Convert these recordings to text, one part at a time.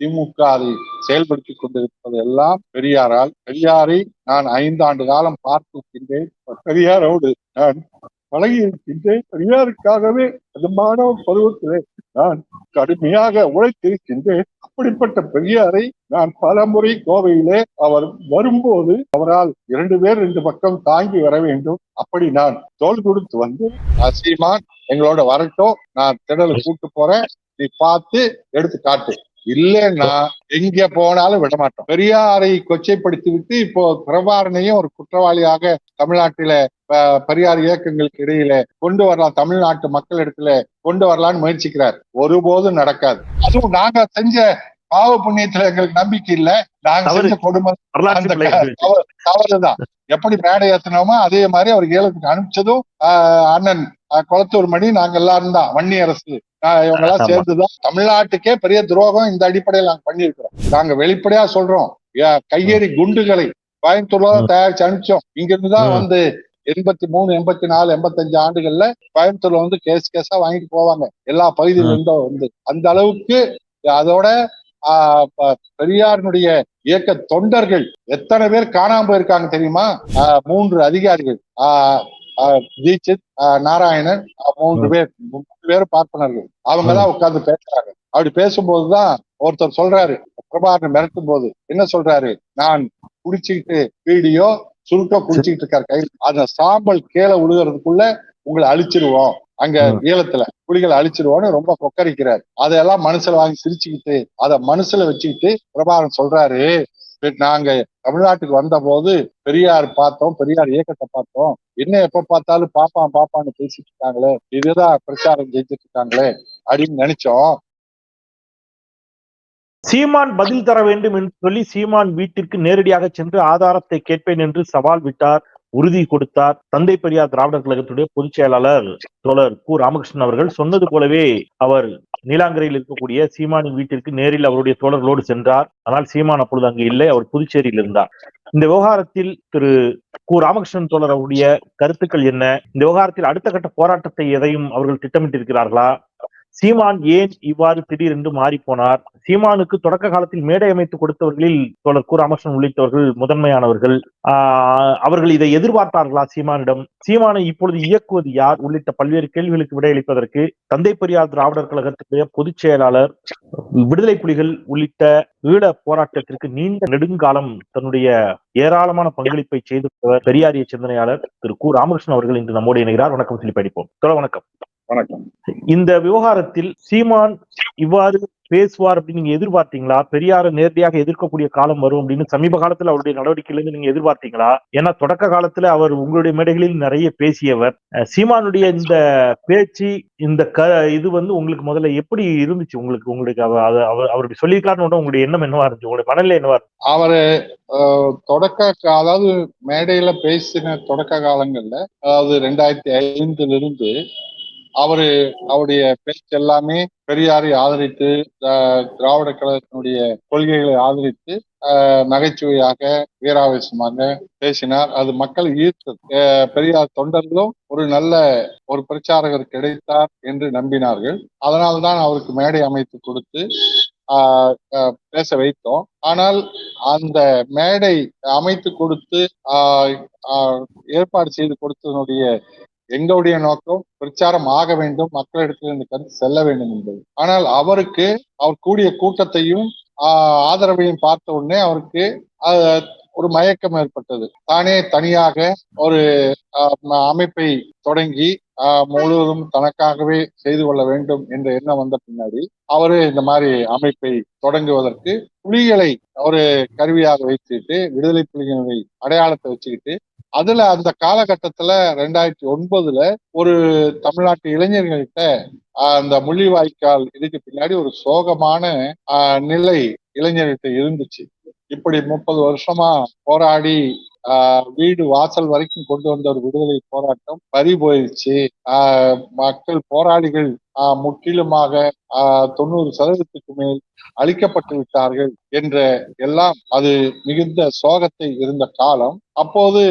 திமுக அதை செயல்படுத்தி கொண்டிருப்பது எல்லாம் பெரியாரால். பெரியாரை நான் 5 ஆண்டு காலம் பார்த்திருக்கின்றேன். பெரியாரோடு நான் பழகி இருக்கின்றேன். பெரியாருக்காகவே அது மாணவ பருவத்திலே நான் கடுமையாக உழைத்திருக்கின்றேன். அப்படிப்பட்ட பெரியாரை நான் பல முறை கோவையிலே அவர் வரும்போது அவரால் 2 பேர் 2 பக்கம் தாங்கி வர வேண்டும். அப்படி நான் தோள் கொடுத்து வந்து, சீமான் எங்களோட வரட்டும், நான் திடலை கூட்டு போறேன், நீ பார்த்து எடுத்து காட்டு, இல்லைன்னா எங்க போனாலும் விட மாட்டோம். பெரியாரை கொச்சைப்படுத்தி விட்டு இப்போ பிரபாரனையும் ஒரு குற்றவாளியாக தமிழ்நாட்டில பெரியார் இயக்கங்களுக்கு இடையில கொண்டு வரலாம், தமிழ்நாட்டு மக்கள் இடத்துல கொண்டு வரலாம்னு முயற்சிக்கிறார். ஒருபோதும் நடக்காது. அதுவும் நாங்க செஞ்ச பாவ புண்ணியத்துல எங்களுக்கு நம்பிக்கை இல்ல. நாங்க செஞ்ச கொடுமை தவறுதான். எப்படி மேடை ஏத்தினோமோ அதே மாதிரி அவர் ஏலத்துக்கு அனுப்பிச்சதும் அண்ணன் குளத்தூர் மணி நாங்க எல்லாரும் தான், வன்னி அரசு இவங்க எல்லாம் சேர்ந்துதான் தமிழ்நாட்டுக்கே பெரிய துரோகம் இந்த அடிப்படையில் நாங்க பண்ணியிருக்கிறோம். நாங்க வெளிப்படையா சொல்றோம், கையெறி குண்டுகளை கோயம்புத்தூர்ல தயாரிச்சு அனுப்பிச்சோம். இங்க இருந்துதான் வந்து 83, 84, 85 ஆண்டுகள்ல கோயம்புத்தூர்ல வந்து கேஸா வாங்கிட்டு போவாங்க எல்லா பகுதியில இருந்தும் வந்து. அந்த அளவுக்கு அதோட பெரியாரினுடைய இயக்க தொண்டர்கள் எத்தனை பேர் காணாம போயிருக்காங்க தெரியுமா? 3 அதிகாரிகள், தீட்சித், நாராயணன், 3 பேரும் பார்ப்பனர்கள். அவங்கதான் உட்கார்ந்து பேசுறாங்க. அப்படி பேசும்போதுதான் ஒருத்தர் சொல்றாரு, பிரபாகரன் மிரட்டும் போது என்ன சொல்றாரு, நான் குடிச்சுக்கிட்டு வீடியோ சுருக்க குடிச்சுக்கிட்டு இருக்காரு கையில், அந்த சாம்பல் கீழே விழுகிறதுக்குள்ள உங்களை அழிச்சிருவோம், அங்க ஈழத்துல புலிகளை அழிச்சிருவோம்னு ரொம்ப கொக்கரிக்கிறார். அதையெல்லாம் மனசுல வாங்கி சிரிச்சுக்கிட்டு அதை மனசுல வச்சுக்கிட்டு பிரபாகரன் சொல்றாரு, நாங்க தமிழ்நாட்டுக்கு வந்த போது பெரியார் பார்த்தோம், பெரியார் இயக்கத்தை பார்த்தோம், என்ன எப்ப பார்த்தாலும் பாப்பான்னு பேசிட்டு இருக்காங்களே, இதுதான் பிரச்சாரம் செஞ்சுட்டு இருக்காங்களே அப்படின்னு நினைச்சோம். சீமான் பதில் தர வேண்டும் என்று சொல்லி சீமான் வீட்டிற்கு நேரடியாக சென்று ஆதாரத்தை கேட்பேன் என்று சவால் விட்டார், உறுதி கொடுத்தார். தந்தை பெரியார் திராவிடர் கழகத்துடைய பொதுச் செயலாளர் தோழர் கு. ராமகிருஷ்ணன் அவர்கள் சொன்னது போலவே அவர் நீலாங்கரையில் இருக்கக்கூடிய சீமானின் வீட்டிற்கு நேரில் அவருடைய தோழர்களோடு சென்றார். ஆனால் சீமான் அப்பொழுது அங்கு இல்லை, அவர் புதுச்சேரியில் இருந்தார். இந்த விவகாரத்தில் திரு கு. ராமகிருஷ்ணன் தோழர் அவருடைய கருத்துக்கள் என்ன? இந்த விவகாரத்தில் அடுத்த கட்ட போராட்டத்தை எதையும் அவர்கள் திட்டமிட்டிருக்கிறார்களா? சீமான் ஏன் இவ்வாறு திடீரென்று மாறி போனார்? சீமானுக்கு தொடக்க காலத்தில் மேடை அமைத்து கொடுத்தவர்களில் தோழர் கு. ராமகிருஷ்ணன் உள்ளிட்டவர்கள் முதன்மையானவர்கள். அவர்கள் இதை எதிர்பார்த்தார்களா சீமானிடம்? சீமானை இப்பொழுது இயக்குவது யார்? உள்ளிட்ட பல்வேறு கேள்விகளுக்கு விடையளிப்பதற்கு தந்தை பெரியார் திராவிடர் கழகத்துடைய பொதுச் செயலாளர், விடுதலை புலிகள் உள்ளிட்ட ஈழ போராட்டத்திற்கு நீண்ட நெடுங்காலம் தன்னுடைய ஏராளமான பங்களிப்பை செய்திருப்பவர் பெரியாரிய சிந்தனையாளர் திரு கு. ராமகிருஷ்ணன் அவர்கள் இன்று நம்மோடு இணைகிறார். வணக்கம் சொல்லி படிப்போம். வணக்கம். வணக்கம். இந்த விவகாரத்தில் சீமான் இவ்வாறு பேசுவார் அப்படின்னு நீங்க எதிர்பார்த்தீங்களா? பெரியாரை நேரடியாக எதிர்க்கக்கூடிய காலம் வரும் அப்படின்னு சமீப காலத்துல அவருடைய நடவடிக்கையிலிருந்து நீங்க எதிர்பார்த்தீங்களா? ஏன்னா தொடக்க காலத்துல அவர் உங்களுடைய மேடைகளில் நிறைய பேசியவர். சீமானுடைய இந்த பேச்சு, இந்த இது வந்து உங்களுக்கு முதல்ல எப்படி இருந்துச்சு? உங்களுக்கு அவர் சொல்லியிருக்காருன்னு உங்களுடைய எண்ணம் என்னவா இருந்துச்சு? உங்களுடைய மனநிலை என்னவா இருந்துச்சு? அவரு அதாவது மேடையில பேசின தொடக்க காலங்கள்ல, அதாவது 2005 இருந்து அவருடைய பேச்சு எல்லாமே பெரியாரை ஆதரித்து, திராவிட கழகத்தினுடைய கொள்கைகளை ஆதரித்து நகைச்சுவையாக வீராவேசமாக பேசினார். அது மக்களை ஈர்த்தது. பெரியார் தொண்டர்களும் ஒரு பிரச்சாரகர் கிடைத்தார் என்று நம்பினார்கள். அதனால்தான் அவருக்கு மேடை அமைத்து கொடுத்து பேச வைத்தோம். ஆனால் அந்த மேடை அமைத்து கொடுத்து ஏற்பாடு செய்து கொடுத்ததனுடைய எங்களுடைய நோக்கம் பிரச்சாரம் ஆக வேண்டும், மக்களிடத்தில் இந்த கருத்து செல்ல வேண்டும் என்பது. ஆனால் அவர் கூடிய கூட்டத்தையும் ஆதரவையும் பார்த்த உடனே அவருக்கு ஒரு மயக்கம் ஏற்பட்டது. தானே தனியாக ஒரு அமைப்பை தொடங்கி முழுவதும் தனக்காகவே செய்து கொள்ள வேண்டும் என்ற எண்ணம் வந்த பின்னாடி அவரு இந்த மாதிரி அமைப்பை தொடங்குவதற்கு புலிகளை ஒரு கருவியாக வைத்துக்கிட்டு, விடுதலை புலிகளுடைய அடையாளத்தை வச்சுக்கிட்டு, அதுல அந்த காலகட்டத்துல 2009 ஒரு தமிழ்நாட்டு இளைஞர்கள்கிட்ட அந்த முள்ளிவாய்க்கால் இதுக்கு பின்னாடி ஒரு சோகமான நிலை இளைஞர்கிட்ட இருந்துச்சு. இப்படி 30 வருஷமா போராடி வீடு வாசல் வரைக்கும் கொண்டு வந்த ஒரு விடுதலை போராட்டம் பறி போயிடுச்சு, மக்கள் போராளிகள் முற்றிலுமாக 90% மேல் அழிக்கப்பட்டு விட்டார்கள் என்ற எல்லாம் அது மிகுந்த சோகத்தை இருந்த காலம். அப்போது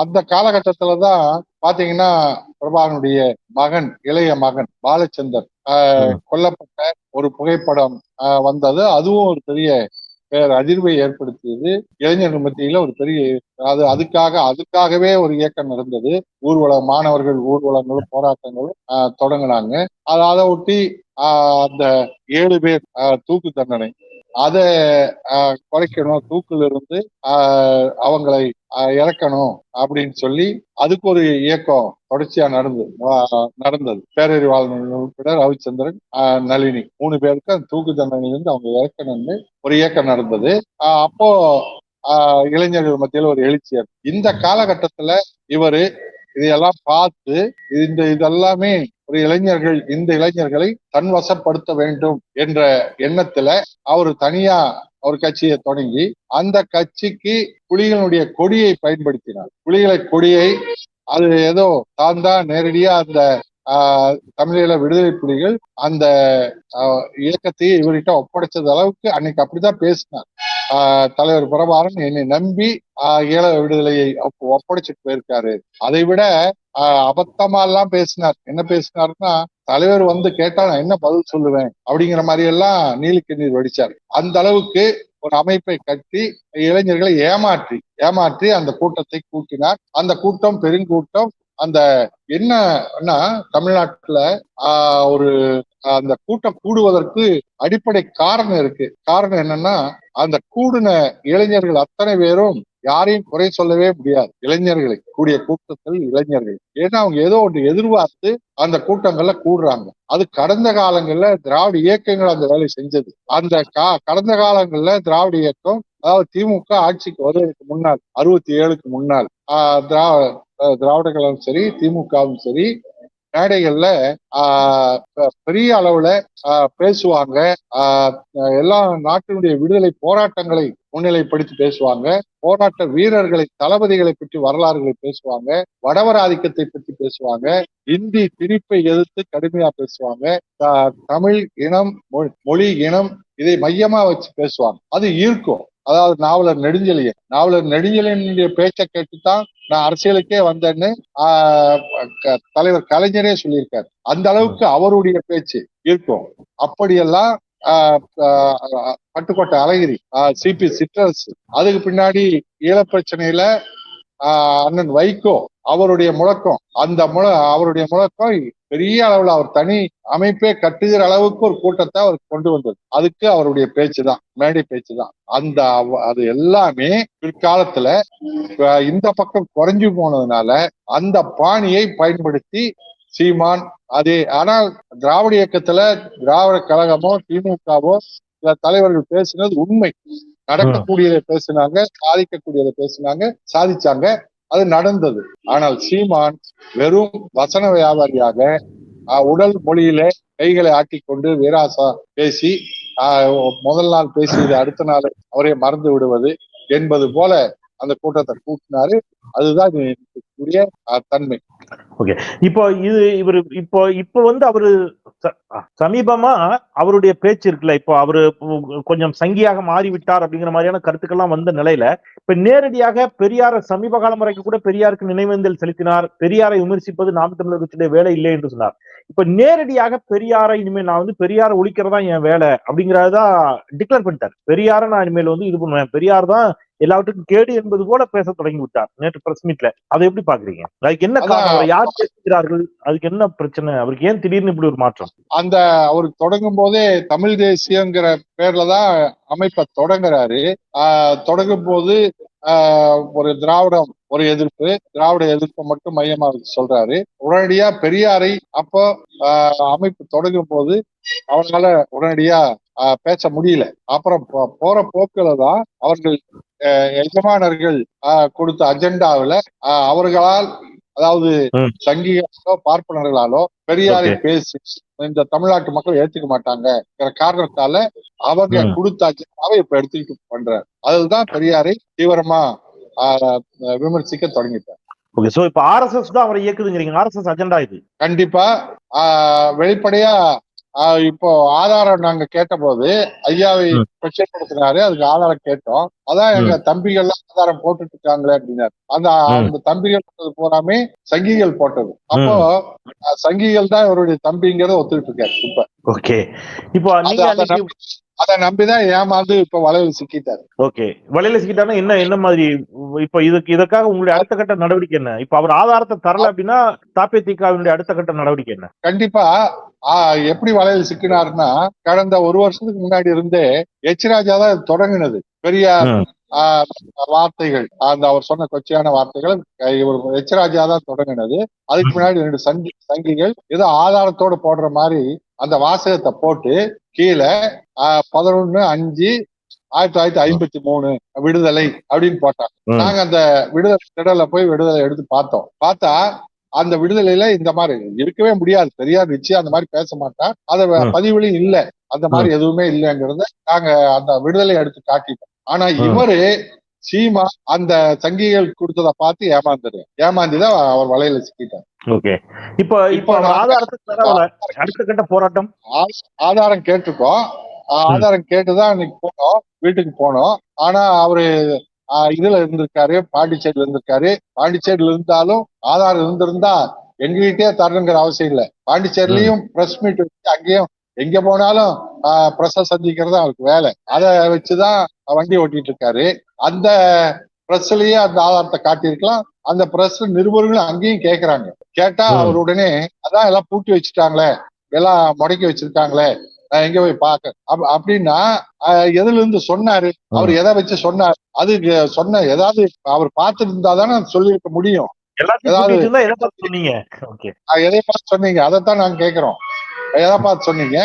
அந்த காலகட்டத்துலதான் பாத்தீங்கன்னா பிரபாகரனுடைய மகன், இளைய மகன் பாலச்சந்தர் கொல்லப்பட்ட ஒரு புகைப்படம் வந்தது. அதுவும் ஒரு பெரிய அதிர்வை ஏற்படுத்தியது. இளைஞர்கள் மத்தியில ஒரு பெரிய அதுக்காகவே ஒரு இயக்கம் நடந்தது. மாணவர்கள் ஊர்வலங்களும் போராட்டங்களும் தொடங்கினாங்க. அதை ஒட்டி அந்த 7 பேர் தூக்கு தண்டனை அதை குறைக்கணும், தூக்குல இருந்து அவங்களை இறக்கணும் அப்படின்னு சொல்லி அதுக்கு ஒரு இயக்கம் தொடர்ச்சியா நடந்தது. பேரறிவாளன் உட்பட ரவிச்சந்திரன், நளினி 3 பேருக்கு அந்த தூக்கு தண்டனையிலிருந்து அவங்க இறக்கணும்னு ஒரு இயக்கம் நடந்தது. அப்போ இளைஞர்கள் மத்தியில ஒரு எழுச்சியார். இந்த காலகட்டத்துல இவரு இதையெல்லாம் பார்த்து இதெல்லாமே ஒரு இந்த இளைஞர்களை தன்வசப்படுத்த வேண்டும் என்ற எண்ணத்துல அவர் தனியா ஒரு கட்சியை தொடங்கி அந்த கட்சிக்கு புலிகளுடைய கொடியை பயன்படுத்தினார். கொடியை அது ஏதோ தான் நேரடியா அந்த தமிழீழ விடுதலை புலிகள் அந்த இயக்கத்தையே இவர்கிட்ட ஒப்படைச்சது அளவுக்கு அன்னைக்கு அப்படிதான் பேசினார். தலைவர் பிரபாகரன் என்னை நம்பி ஈழ விடுதலையை ஒப்படைச்சிட்டு போயிருக்காரு. அதை விட அபத்தமா எல்லாம் பேசினார். என்ன பேசினார்னா, தலைவர் வந்து கேட்டா நான் என்ன பதில் சொல்லுவேன் அப்படிங்கிற மாதிரி எல்லாம் நீலிக்கண்ணீர் வடிச்சார். அந்த அளவுக்கு ஒரு அமைப்பை கட்டி இளைஞர்களை ஏமாற்றி அந்த கூட்டத்தை கூட்டினார். அந்த கூட்டம் பெருங்கூட்டம். அந்த என்னன்னா தமிழ்நாட்டுல ஒரு அந்த கூட்டம் கூடுவதற்கு அடிப்படை காரணம் இருக்கு. காரணம் என்னன்னா, அந்த கூடின இளைஞர்கள் அத்தனை பேரும் யாரையும் குறை சொல்லவே முடியாது. இளைஞர்களை கூடிய கூட்டத்தில் இளைஞர்கள், ஏன்னா அவங்க ஏதோ ஒன்று எதிர்பார்த்து அந்த கூட்டங்கள்ல கூடுறாங்க. அது கடந்த காலங்கள்ல திராவிட இயக்கங்கள் அந்த வேலை செஞ்சது. அந்த கடந்த காலங்கள்ல திராவிட இயக்கம், அதாவது திமுக ஆட்சிக்கு வருவதற்கு முன்னால் 67க்கு முன்னால் திராவிட கழகம் சரி, திமுகவும் சரி, மேடைகள்ல பெரிய அளவுல பேசுவாங்க. எல்லா நாட்டினுடைய விடுதலை போராட்டங்களை முன்னிலைப்படுத்தி பேசுவாங்க. போராட்ட வீரர்களை, தளபதிகளை பற்றி வரலாறுகளை பேசுவாங்க. வடவர் ஆதிக்கத்தை பற்றி பேசுவாங்க. இந்தி திணிப்பை எதிர்த்து கடுமையா பேசுவாங்க. தமிழ் இனம், மொழி இனம் இதை மையமா வச்சு பேசுவாங்க. அது ஈர்க்கும். அதாவது நாவலர் நெடுஞ்செழியனுடைய பேச்சை கேட்டுத்தான் நான் அரசியலுக்கே வந்தேன்னு தலைவர் கலைஞரே சொல்லியிருக்காரு. அந்த அளவுக்கு அவருடைய பேச்சு இருக்கும். அப்படியெல்லாம் பட்டுக்கோட்டை அழகிரி, சிபி சிற்றரசு, அதுக்கு பின்னாடி ஈழப்பிரச்சனையில அண்ணன் வைகோ, அவருடைய முழக்கம், அவருடைய முழக்கம் பெரிய அளவுல அவர் தனி அமைப்பே கட்டுகிற அளவுக்கு ஒரு கூட்டத்தை அவர் கொண்டு வந்தது. அதுக்கு அவருடைய பேச்சு தான், மேடை பேச்சு தான். அது எல்லாமே பிற்காலத்துல இந்த பக்கம் குறைஞ்சு போனதுனால அந்த பாணியை பயன்படுத்தி சீமான் ஆனால் திராவிட இயக்கத்துல திராவிட கழகமோ திமுகவோ சில தலைவர்கள் பேசினது உண்மை. நடக்கக்கூடியதை பேசினாங்க, சாதிக்கக்கூடியதை பேசினாங்க, சாதிச்சாங்க, அது நடந்தது. ஆனால் சீமான் வெறும் வசன வியாபாரியாக உடல் மொழியில கைகளை ஆட்டிக்கொண்டு வீராசா பேசி முதல் நாள் பேசியது அடுத்த நாள் அவரே மறந்து விடுவது என்பது போல அந்த கூட்டத்தை கூட்டினாரு. அதுதான் கூடிய தன்மை. ஓகே, இப்போ இப்போ வந்து அவரு சமீபமா அவருடைய பேச்சு இருக்குல்ல, இப்போ அவரு கொஞ்சம் சங்கியாக மாறிவிட்டார் அப்படிங்கிற மாதிரியான கருத்துக்கள்லாம் வந்த நிலையில இப்ப நேரடியாக பெரியார சமீப காலம் வரைக்கும் கூட பெரியாருக்கு நினைவேந்தல் செலுத்தினார். பெரியாரை விமர்சிப்பது நாம் தமிழர் கட்சியுடைய வேலை இல்லை என்று சொன்னார். இப்ப நேரடியாக பெரியாரை இனிமேல் நான் வந்து பெரியாரை ஒழிக்கிறதா என் வேலை அப்படிங்கறதான் டிக்ளேர் பண்ணிட்டார். பெரியாரை நான் இனிமேல் வந்து இது பண்ணுவேன், பெரியார் தான் எல்லாவற்றுக்கும் கேடு என்பது போல பேச தொடங்கி விட்டார் நேற்று பிரஸ் மீட்ல. அதை எப்படி பாக்குறீங்க? அதுக்கு என்ன காரணம்? யார் பேசுகிறார்கள்? அதுக்கு என்ன பிரச்சனை? அவருக்கு ஏன் திடீர்னு இப்படி ஒரு மாற்றம்? அந்த அவருக்கு தொடங்கும் போதே தமிழ் தேசியங்கிற பேர்லதான் அமைப்பை தொடங்குறாரு. தொடங்கும் போது ஒரு திராவிட எதிர்ப்பை மட்டும் மையமா சொல்றாரு. உடனடியா பெரியாரை அப்போ அமைப்பு தொடங்கும் போது அவனால உடனடியா பேச முடியல. அப்புறம் போற போக்குல தான் அவர்கள் எஜமானர்கள் கொடுத்த அஜெண்டாவில அவர்களால், அதாவது சங்கிகளோ பார்ப்பனர்களாலோ பெரியாரை பேசி இந்த தமிழ்நாட்டு மக்கள் ஏத்துக்க மாட்டாங்க காரணத்தால அவங்க கொடுத்த அஜெண்டாவை இப்ப எடுத்துக்கிட்டு பண்றாரு. அதுதான் பெரியாரை தீவிரமா விமர்சிக்க தொடங்கிட்டார். ஓகே, சோ இப்ப ஆர்எஸ்எஸ் தான் அவரை இயக்குதுங்கிறீங்க. ஆர்எஸ்எஸ் அஜெண்டா இது. கண்டிப்பா வெளிப்படையா இப்போ ஆதாரம் நாங்க கேட்டபோது ஐயாவை கொச்சைப்படுத்தினாரு. அதுக்கு ஆதாரம் கேட்டோம். அதான் எங்க தம்பிகள்லாம் ஆதாரம் போட்டுட்டு இருக்காங்களே அப்படின்னாரு. அந்த தம்பிகள் போறாமே சங்கிகள் போட்டது. அப்போ சங்கிகள் தான் இவருடைய தம்பிங்கிறத ஒத்துக்கிட்டு இருக்காரு இப்ப. ஓகே. இப்போ நீங்க அதை நம்பிதான் ஏமாந்து இப்ப வலையில சிக்கிட்டாரு. ஓகே. வலையில சிக்கிட்டாருன்னா என்ன மாதிரி இப்ப இதற்காக உங்களுடைய அடுத்த கட்ட நடவடிக்கை என்ன? இப்ப அவர் ஆதாரத்தை தரல அப்படின்னா தாபேதிகாவினுடைய அடுத்த கட்ட நடவடிக்கை என்ன? கண்டிப்பா எப்படி வலையில சிக்கினாருன்னா, கடந்த 1 வருஷத்துக்கு முன்னாடி இருந்தே எச் ராஜா தான் தொடங்கினது. பெரியார் வார்த்தைகள், அவர் சொன்ன கொச்சையான வார்த்தைகள் இவர் எச் ராஜா தான் தொடங்கினது. அதுக்கு முன்னாடி 2 சங்கிகள் ஏதோ ஆதாரத்தோட போடுற மாதிரி அந்த வாசகத்தை போட்டு கீழே 11/5/1953 விடுதலை அப்படின்னு போட்டாங்க. நாங்க அந்த விடுதலை திடல்ல போய் விடுதலை எடுத்து பார்த்தா அந்த விடுதலையில இந்த மாதிரி இருக்கவே முடியாது. பெரியார் நிச்சயம் அந்த மாதிரி பேச மாட்டார். அத பதிவுலையும் இல்ல. அந்த மாதிரி எதுவுமே இல்லைங்கிறத நாங்க அந்த விடுதலை எடுத்து காட்டிட்டோம். ஆனா இவரு சீமா அந்த சங்கிகள் கொடுத்ததை பார்த்து ஏமாந்துதான் அவர் வலையில சிக்கிட்டார். ஓகே. இப்ப அடுத்த கட்ட போராட்டம் ஆதாரம் கேட்டிருக்கோம். ஆதாரம் கேட்டுதான் இன்னைக்கு போனோம், வீட்டுக்கு போனோம். ஆனா அவரு இதுல இருந்திருக்காரு, பாண்டிச்சேரியில இருந்திருக்காரு. பாண்டிச்சேரியில இருந்தாலும் ஆதாரம் இருந்திருந்தா எங்ககிட்டே தரணுங்கிற அவசியம் இல்லை. பாண்டிச்சேரியிலயும் பிரஸ் மீட் வச்சு அங்கேயும் எங்க போனாலும் பிரஸ் சந்திக்கிறது அவருக்கு வேலை. அதை வச்சுதான் வண்டி ஓட்டிட்டு இருக்காரு. அந்த பிரஸ்லயே அந்த ஆதாரத்தை காட்டியிருக்கலாம். அந்த பிரஸ் நிருபர்களும் அங்கேயும் கேட்கறாங்க. கேட்டா அவர் உடனே அதான் எல்லாம் பூட்டி வச்சுட்டாங்களே, எல்லாம் முடக்கி வச்சிருக்காங்களே, எங்க போய் பாக்க அப்படின்னா எதுல இருந்து சொன்னாரு, அவர் எதை வச்சு சொன்னாரு, அதுக்கு சொன்ன ஏதாவது அவர் பார்த்துட்டு இருந்தாதானே சொல்லியிருக்க முடியும். எதை பார்த்து சொன்னீங்க, அதைத்தான் நாங்க கேட்கிறோம். எதை பார்த்து சொன்னீங்க?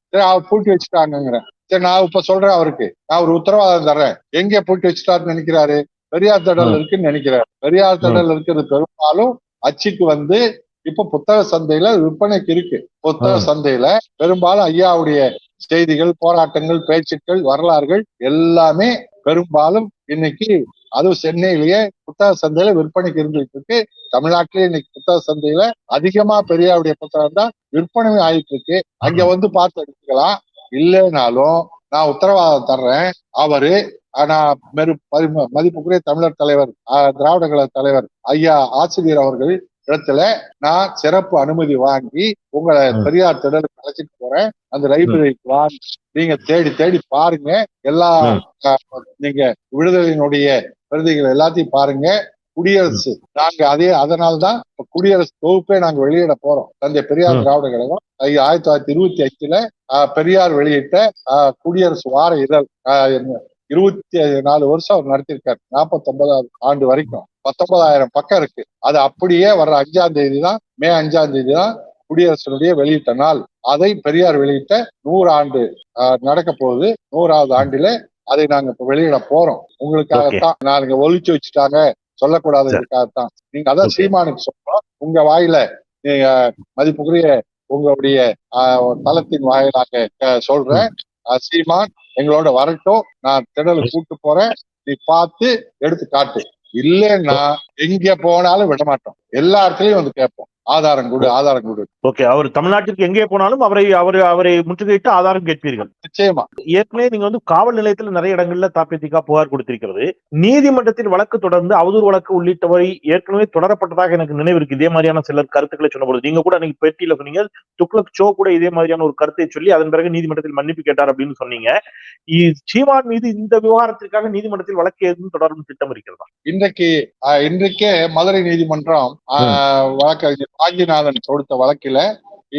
சரி, அவர் பூட்டி வச்சுட்டாங்கிறேன். சரி, நான் இப்ப சொல்றேன் அவருக்கு, நான் ஒரு உத்தரவாதம் தர்றேன். எங்க பூட்டி வச்சுட்டாருன்னு நினைக்கிறாரு? பெரியார் திடல் இருக்குன்னு நினைக்கிறாரு. பெரியார் திடல் இருக்கிறது பெரும்பாலும் அச்சுக்கு வந்து இப்ப புத்தக சந்தையில விற்பனைக்கு இருக்கு. புத்தக சந்தையில பெரும்பாலும் ஐயாவுடைய செய்திகள், போராட்டங்கள், பேச்சுக்கள், வரலாறுகள் எல்லாமே பெரும்பாலும் இன்னைக்கு அதுவும் சென்னையிலேயே புத்தக சந்தையில விற்பனைக்கு இருந்துட்டு இருக்கு. தமிழ்நாட்டிலேயே இன்னைக்கு புத்தக சந்தையில அதிகமா பெரியாருடைய புத்தகம் தான் விற்பனை ஆயிட்டு இருக்கு. அங்க வந்து பார்த்து எடுத்துக்கலாம். இல்லைனாலும் நான் உத்தரவாதம் தர்றேன், அவரு மதிப்புக்குரிய தமிழர் தலைவர், திராவிட கழக தலைவர் ஐயா ஆசிரியர் அவர்கள் இடத்துல நான் சிறப்பு அனுமதி வாங்கி உங்களை பெரியார் திடலுக்கு அழைச்சிட்டு போறேன். அந்த லைப்ரரிக்கு வாங்கி நீங்க தேடி தேடி பாருங்க. எல்லா நீங்க விடுதலையினுடைய பிரதிகள் எல்லாத்தையும் பாருங்க. குடியரசு நாங்க அதனால்தான் குடியரசு தொகுப்பே நாங்க வெளியிட போறோம். தந்தை பெரியார் திராவிட கழகம் 1925 பெரியார் வெளியிட்ட குடியரசு வார இதழ் 24 வருஷம் அவர் நடத்திருக்காரு. 49வது ஆண்டு வரைக்கும் 19,000 பக்கம் இருக்கு. அது அப்படியே வர்ற 5ஆம் தேதி தான், மே 5ஆம் தேதி தான் குடியரசனுடைய வெளியிட்ட நாள். அதை பெரியார் வெளியிட்ட 100 ஆண்டு நடக்க போகுது. 100வது ஆண்டில அதை நாங்க இப்ப வெளியிட போறோம். உங்களுக்காகத்தான். நாங்க ஒழிச்சு வச்சுட்டாங்க சொல்லக்கூடாதுக்காகத்தான். நீங்க அதான் சீமானுக்கு சொல்றோம். உங்க வாயில நீங்க மதிப்புக்குரிய உங்களுடைய தளத்தின் வாயிலாக சொல்றேன். சீமான் எங்களோட வரட்டும், நான் திடலுக்கு கூட்டு போறேன், நீ பார்த்து எடுத்து காட்டு. இல்லைன்னா எங்க போனாலும் விட மாட்டோம். எல்லா இடத்துலயும் வந்து கேட்போம், ஆதாரம் கொடு. ஓகே. அவர் தமிழ்நாட்டிற்கு எங்கே போனாலும் அவரை முற்றுகையிட்டு ஆதாரம் கேட்பீர்கள். நிச்சயமா. ஏற்கனவே நீங்க வந்து காவல் நிலையத்தில் நிறைய இடங்கள்ல தாபேதிகா புகார் கொடுத்திருக்கிறது. நீதிமன்றத்தில் வழக்கு தொடர்ந்து அவதூறு வழக்கு உள்ளிட்டவை ஏற்கனவே தொடரப்பட்டதாக எனக்கு நினைவு இருக்கு. இதே மாதிரியான சிலர் கருத்துக்களை சொன்னபோது நீங்க கூட அன்னைக்கு பேட்டியில சொன்னீங்க, துக்ளக் ஷோ கூட இதே மாதிரியான ஒரு கருத்தை சொல்லி அதன் பிறகு நீதிமன்றத்தில் மன்னிப்பு கேட்டார் அப்படின்னு சொன்னீங்க. சீமான் மீது இந்த விவகாரத்திற்காக நீதிமன்றத்தில் வழக்கு எதுவும் தொடரும் திட்டம் இருக்கிறதா? இன்றைக்கே மதுரை நீதிமன்றம் வழக்கறிஞர் வாஞ்சிநாதன் கொடுத்த வழக்கில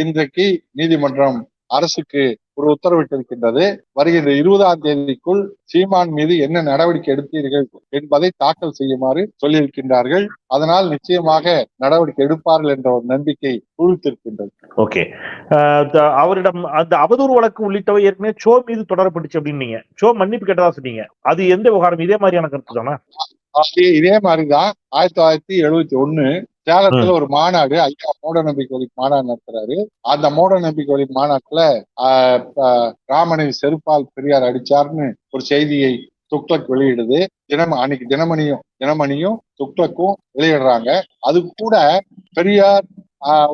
இன்றைக்கு நீதிமன்றம் அரசுக்கு ஒரு உத்தரவிட்டிருக்கின்றது. வருகின்ற 20ஆம் தேதிக்குள் சீமான் மீது என்ன நடவடிக்கை எடுத்தீர்கள் என்பதை தாக்கல் செய்யுமாறு சொல்லியிருக்கின்றார்கள். அதனால் நிச்சயமாக நடவடிக்கை எடுப்பார்கள் என்ற ஒரு நம்பிக்கை குறித்திருக்கின்றது. ஓகே. அவரிடம் அந்த அவதூறு வழக்கு உள்ளிட்டவை ஏற்கனவே ஷோ மீது தொடரப்பட்டுச்சு அப்படின்னு ஷோ மன்னிப்பு கேட்டதா சொன்னீங்க. அது எந்த விவகாரம்? இதே மாதிரியான கருத்து தானே? இதே மாதிரிதான் 1971 சேலத்துல ஒரு மாநாடு, ஐயா மூட நம்பிக்கை ஒழிப்பு மாநாடு நடத்துறாரு. அந்த மூட நம்பிக்கை ஒழிப்பு மாநாட்டுல ராமனை செருப்பால் பெரியார் அடிச்சார்னு ஒரு செய்தியை துக்ளக் வெளியிடுது. அன்னைக்கு தினமணியும் துக்ளக்கும் வெளியிடுறாங்க. அது கூட பெரியார்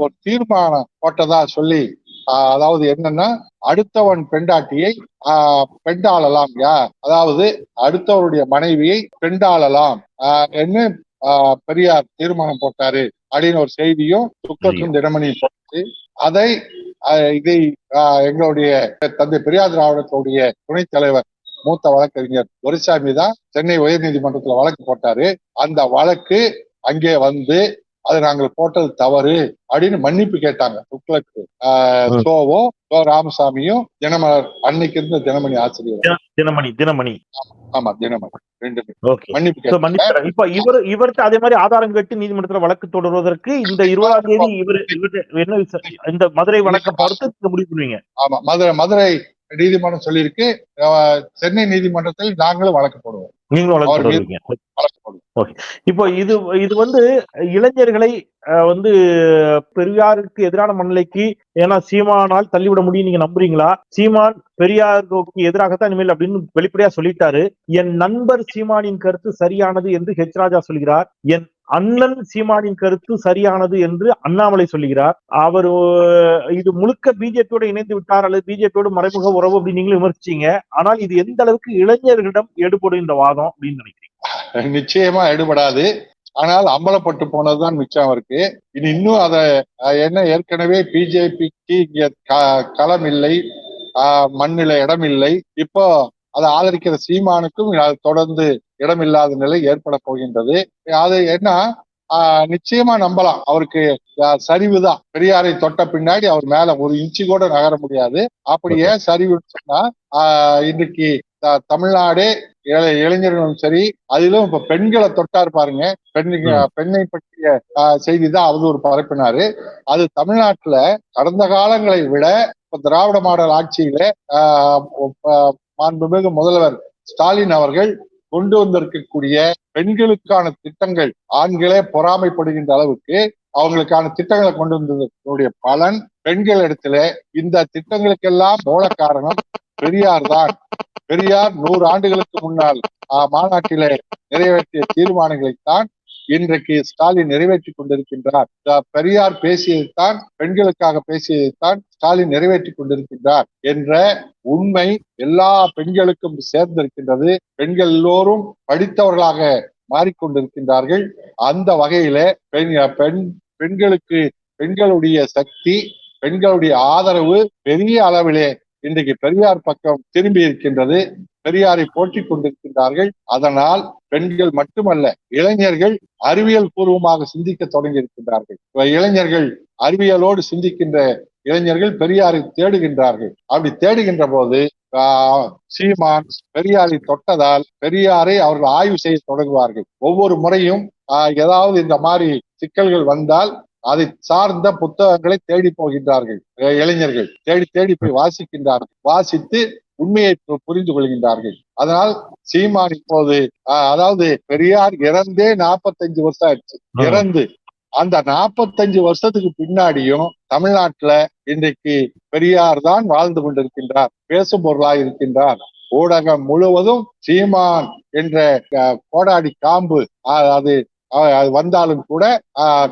ஒரு தீர்மானம் போட்டதா சொல்லி அதாவது என்னன்னா, அடுத்தவன் பெண்டாட்டியை பெண்டாளலாம், அதாவது அடுத்தவருடைய மனைவியை பெண்டாளலாம் என்று பெரியார் தீர்மானம் போட்டாரு அப்படின்னு ஒரு செய்தியும் துக்ளக்கும் தினமணியும் போட்டு, அதை இதை எங்களுடைய தந்தை பெரியார் திராவிடத்துடைய துணைத் தலைவர் மூத்த வழக்கறிஞர் துரைசாமி தான் சென்னை உயர் நீதிமன்றத்துல வழக்கு போட்டாரு. அந்த வழக்கு அங்கே வந்து அது நாங்கள் போட்டது தவறு அப்படின்னு மன்னிப்பு கேட்டாங்க. துக்ளக்கு சோ ராமசாமியும் தினமலர் அன்னைக்கு இருந்த தினமணி ஆசிரியர் தினமணி ஆமா தினமணி ரெண்டுமே மன்னிப்பு. இப்ப இவருக்கு அதே மாதிரி ஆதாரம் கேட்டு நீதிமன்றத்தில் வழக்கு தொடர்வதற்கு இந்த 20ஆம் தேதி இவர் என்ன இந்த மதுரை வழக்கை பார்த்து முடிவு பண்ணுவீங்க? ஆமா, மதுரை நீதிமன்றம் சொல்லியிருக்கு. சென்னை நீதிமன்றத்தில் நாங்களும் வழக்கு போடுவோம். நீங்களும் வழக்கு போடுவீங்க. இப்போ இது வந்து இளைஞர்களை வந்து பெரியாருக்கு எதிரான மனநிலைக்கு ஏன்னா சீமானால் தள்ளிவிட முடியும் நீங்க நம்புறீங்களா? சீமான் பெரியாருக்கு எதிராகத்தான் இனிமேல் அப்படின்னு வெளிப்படையா சொல்லிட்டாரு. என் நண்பர் சீமானின் கருத்து சரியானது என்று ஹெச் ராஜா சொல்கிறார். என் அண்ணன் சீமானின் கருத்து சரியானது என்று அண்ணாமலை சொல்லுகிறார். அவர் இது முழுக்க பிஜேபியோடு இணைந்து விட்டார் அல்லது பிஜேபியோடு மறைமுக உறவு அப்படின்னு நீங்களும் விமர்சிச்சீங்க. ஆனால் இது எந்த அளவுக்கு இளைஞர்களிடம் எடுபடும் இந்த வாதம் அப்படின்னு நினைக்கிறீங்க? நிச்சயமா எடுபடாது. ஆனால் அம்பலப்பட்டு போனதுதான் மிச்சம் இருக்கு. இது இன்னும் அத என்ன ஏற்கனவே பிஜேபிக்கு இங்க களம் இல்லை, மண்ணில இடம் இல்லை. இப்போ அதை ஆதரிக்கிற சீமானுக்கும் தொடர்ந்து இடமில்லாத நிலை ஏற்பட போகின்றது. அது என்ன நிச்சயமா நம்பலாம். அவருக்கு சரிவுதான். பெரியாரை தொட்ட பின்னாடி அவர் மேல ஒரு இன்ச்சு கூட நகர முடியாது. அப்படியே சரிவுன்னு சொன்னா இன்றைக்கு தமிழ்நாடு இளைஞர்களும் சரி, அதிலும் இப்ப பெண்களை தொட்டாரு பாருங்க. பெண்ணை பற்றிய செய்தி தான் அவதூறு பரப்பினாரு. அது தமிழ்நாட்டுல கடந்த காலங்களை விட இப்ப திராவிட மாடல் ஆட்சியில மாண்புமிகு முதல்வர் ஸ்டாலின் அவர்கள் கொண்டு வந்திருக்கக்கூடிய பெண்களுக்கான திட்டங்கள் ஆண்களே பொறாமைப்படுகின்ற அளவுக்கு அவங்களுக்கான திட்டங்களை கொண்டு வந்ததனுடைய பலன் பெண்கள் இடத்துல இந்த திட்டங்களுக்கெல்லாம் மூல காரணம் பெரியார் தான். பெரியார் 100 ஆண்டுகளுக்கு முன்னால் மாநாட்டில நிறைவேற்றிய தீர்மானங்களைத்தான் இன்றைக்கு ஸ்டாலின் நிறைவேற்றி கொண்டிருக்கின்றார். பெரியார் பேசியதைத்தான், பெண்களுக்காக பேசியதைத்தான் ஸ்டாலின் நிறைவேற்றி கொண்டிருக்கின்றார் என்ற உண்மை எல்லா பெண்களுக்கும் சேர்ந்திருக்கின்றது. பெண்கள் எல்லோரும் படித்தவர்களாக மாறிக்கொண்டிருக்கின்றார்கள். அந்த வகையில பெண்களுக்கு பெண்களுடைய சக்தி, பெண்களுடைய ஆதரவு பெரிய அளவிலே இன்றைக்கு பெரியார் பக்கம் திரும்பி இருக்கின்றது. பெரியாரை போற்றிக் கொண்டிருக்கின்றார்கள். அதனால் பெண்கள் மட்டுமல்ல, இளைஞர்கள் அறிவியல் பூர்வமாக சிந்திக்க தொடங்கி இருக்கின்றார்கள். இளைஞர்கள் அறிவியலோடு சிந்திக்கின்ற இளைஞர்கள் பெரியாரை தேடுகின்றார்கள். அப்படி தேடுகின்ற போது சீமான் பெரியாரை தொட்டதால் பெரியாரை அவர்கள் ஆய்வு செய்ய தொடங்குவார்கள். ஒவ்வொரு முறையும் ஏதாவது இந்த மாதிரி சிக்கல்கள் வந்தால் அதை சார்ந்த புத்தகங்களை தேடி போகின்றார்கள். இளைஞர்கள் தேடி போய் வாசிக்கின்றார்கள். வாசித்து உண்மையை புரிந்து கொள்கின்றார்கள். அதனால் சீமான் இப்போது அதாவது பெரியார் இறந்தே 45 வருஷம் ஆயிடுச்சு. இறந்து அந்த 45 வருஷத்துக்கு பின்னாடியும் தமிழ்நாட்டுல இன்றைக்கு பெரியார் தான் வாழ்ந்து கொண்டிருக்கின்றார், பேசும் பொருளாய் இருக்கின்றார். ஊடகம் முழுவதும் சீமான் என்ற கோடாடி காம்பு அது வந்தாலும் கூட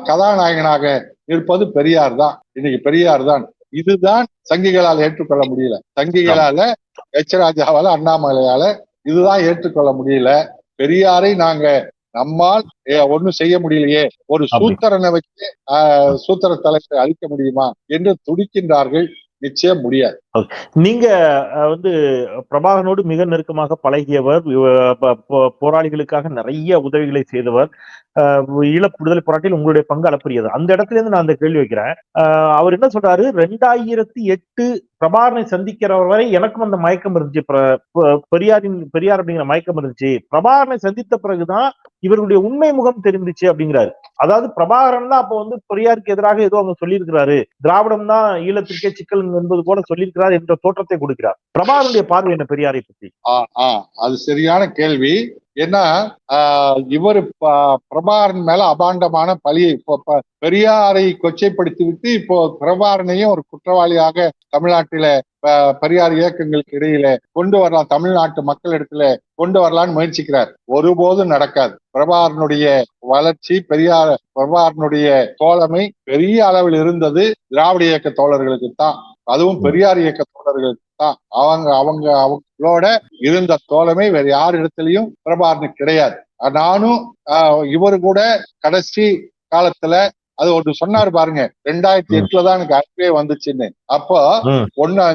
கதாநாயகனாக இருப்பது பெரியார் தான். இன்னைக்கு பெரியார் தான். இதுதான் சங்கிகளால் ஏற்றுக்கொள்ள முடியல. சங்கிகளால, எச் ராஜாவால, அண்ணாமலையால இதுதான் ஏற்றுக்கொள்ள முடியல. பெரியாரை நாங்க நம்மால் ஒண்ணும் செய்ய முடியலையே, ஒரு சூத்திரனை வச்சு சூத்திர தலைவரை அழிக்க முடியுமா என்று துடிக்கின்றார்கள். நிச்சயம் முடியாது. நீங்க வந்து பிரபாகரனோடு மிக நெருக்கமாக பழகியவர், போராளிகளுக்காக நிறைய உதவிகளை செய்தவர், ஈழ விடுதலை போராட்டில் உங்களுடைய பங்கு அளப்பரியது. அந்த இடத்துல இருந்து நான் அந்த கேள்வி வைக்கிறேன். அவர் என்ன சொல்றாரு, 2008 பிரபாகரனை சந்திக்கிற வரை எனக்கும் அந்த மயக்கம் இருந்துச்சு, பெரியார் அப்படிங்கிற மயக்கம் இருந்துச்சு. பிரபாகரனை சந்தித்த பிறகுதான் இவருடைய உண்மை முகம் தெரிந்துச்சு அப்படிங்கிறாரு. அதாவது பிரபாகரன் தான் அப்ப வந்து பெரியாருக்கு எதிராக ஏதோ அவங்க சொல்லியிருக்கிறாரு, திராவிடம் தான் ஈழத்திற்கே சிக்கல் என்பது போல சொல்லியிருக்கிறார் என்ற தோற்றத்தை கொடுக்கிறார். பிரபாகரனுடைய பார்வை என்ன பெரியாரை பற்றி? அது சரியான கேள்வி. ஏன்னா இவர் பிரபாகரன் மேல அபாண்டமான பழியை பெரியாரை கொச்சைப்படுத்தி விட்டு இப்போ பிரபாகரனையும் ஒரு குற்றவாளியாக தமிழ்நாட்டில பெரியார் இயக்கங்களுக்கு இடையில கொண்டு வரலாம், தமிழ்நாட்டு மக்கள் இடத்துல கொண்டு வரலான்னு முயற்சிக்கிறார். ஒருபோதும் நடக்காது. பிரபாகரனுடைய வளர்ச்சி, பிரபாகரனுடைய தோழமை பெரிய அளவில் இருந்தது திராவிட இயக்க தோழர்களுக்கு தான். அதுவும் பெரியார் இயக்க தோழர்கள் தான். அவங்களோட இருந்த தோழமை வேற யார் இடத்துலயும் பிரபாகரனுக்கு கிடையாது. நானும் இவரு கூட கடைசி காலத்துல அது ஒன்று சொன்னாரு பாருங்க, 2008 தான் எனக்கு அன்பே வந்துச்சுன்னு. அப்போ ஒண்ணு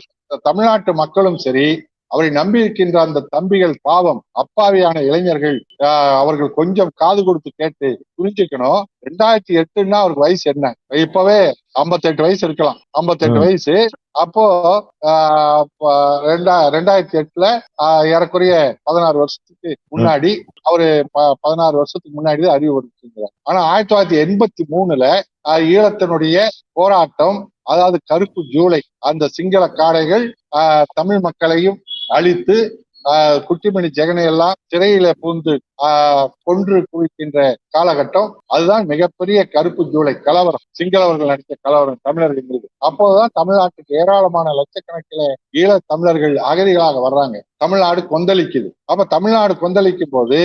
தமிழ்நாட்டு மக்களும் சரி, அவரை நம்பி இருக்கின்ற அந்த தம்பிகள், பாவம் அப்பாவியான இளைஞர்கள், அவர்கள் கொஞ்சம் காது கொடுத்து கேட்டு புரிஞ்சுக்கணும். 2008ன்னா அவருக்கு வயசு என்ன? இப்பவே 58 வயசு இருக்கலாம், 58 வயசு. அப்போ 2008ல ஏறக்குறைய 16 வருஷத்துக்கு முன்னாடி, அவரு 16 வருஷத்துக்கு முன்னாடி தான் அறிவு கொடுத்துருக்கிறார். ஆனா 1983ல ஈழத்தினுடைய போராட்டம், அதாவது கருப்பு ஜூலை, அந்த சிங்கள காடைகள் தமிழ் மக்களையும் அழித்து குட்டிமணி ஜெகனை எல்லாம் சிறையில பூந்து கொன்று குவிக்கின்ற காலகட்டம். அதுதான் மிகப்பெரிய கருப்பு ஜூலை கலவரம், சிங்களவர்கள் நடத்திய கலவரம் தமிழர்கள் மீது. அப்போதான் தமிழ்நாட்டுக்கு ஏராளமான லட்சக்கணக்கில் ஈழ தமிழர்கள் அகதிகளாக வர்றாங்க. தமிழ்நாடு கொந்தளிக்குது. அப்ப தமிழ்நாடு கொந்தளிக்கும் போது